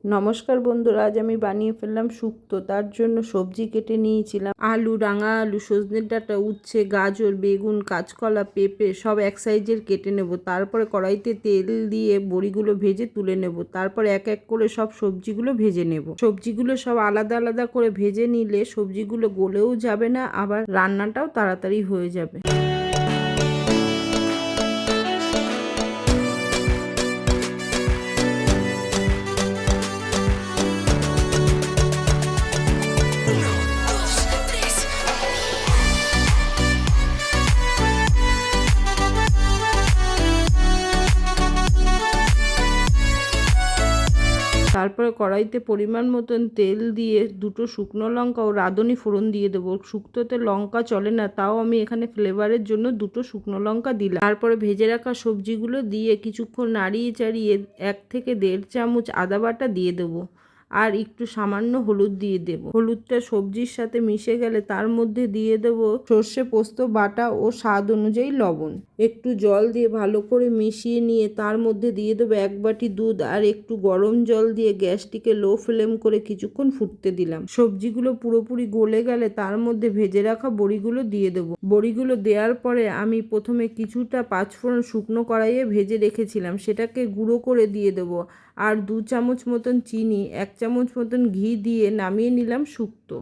নমস্কার বন্ধুরা, আজ আমি বানিয়ে ফেললাম শুক্তো। তার জন্য সবজি কেটে নিয়েছিলাম আলু, রাঙা আলু, সজনের ডাঁটা, উচ্ছে, গাজর, বেগুন, কাঁচকলা, পেঁপে সব এক সাইজের কেটে নেব। তারপরে কড়াইতে তেল দিয়ে বড়িগুলো ভেজে তুলে নেব। তারপর এক এক করে সব সবজিগুলো ভেজে নেব। সবজিগুলো সব আলাদা আলাদা করে ভেজে নিলে সবজিগুলো গলেও যাবে না, আবার রান্নাটাও তাড়াতাড়ি হয়ে যাবে। তারপরে কড়াইতে পরিমাণ মতন তেল দিয়ে দুটো শুকনো লঙ্কা ও রাঁধুনি ফোড়ন দিয়ে দেবো। শুক্তোতে লঙ্কা চলে না, তাও আমি এখানে ফ্লেভারের জন্য দুটো শুকনো লঙ্কা দিলাম। তারপরে ভেজে রাখা সবজিগুলো দিয়ে কিছুক্ষণ নাড়িয়ে চাড়িয়ে 1 থেকে 1.5 চামচ আদা বাটা দিয়ে দেবো। আর একটু সামান্য হলুদ দিয়ে দেব। হলুদটা সবজির সাথে মিশে গেলে তার মধ্যে দিয়ে দেব সর্ষে পোস্ত বাটা ও স্বাদ অনুযায়ী লবণ। একটু জল দিয়ে ভালো করে মিশিয়ে নিয়ে তার মধ্যে দিয়ে দেবো 1 বাটি দুধ আর একটু গরম জল দিয়ে গ্যাসটিকে লো ফ্লেম করে কিছুক্ষণ ফুটতে দিলাম। সবজিগুলো পুরোপুরি গলে গেলে তার মধ্যে ভেজে রাখা বড়িগুলো দিয়ে দেবো। বড়িগুলো দেওয়ার পরে আমি প্রথমে কিছুটা পাঁচফোড়ন শুকনো কড়াইয়ে ভেজে রেখেছিলাম, সেটাকে গুঁড়ো করে দিয়ে দেবো। আর 2 চামচ মতন চিনি, 1 চামচ মতন ঘি দিয়ে নামিয়ে নিলাম শুক্তো।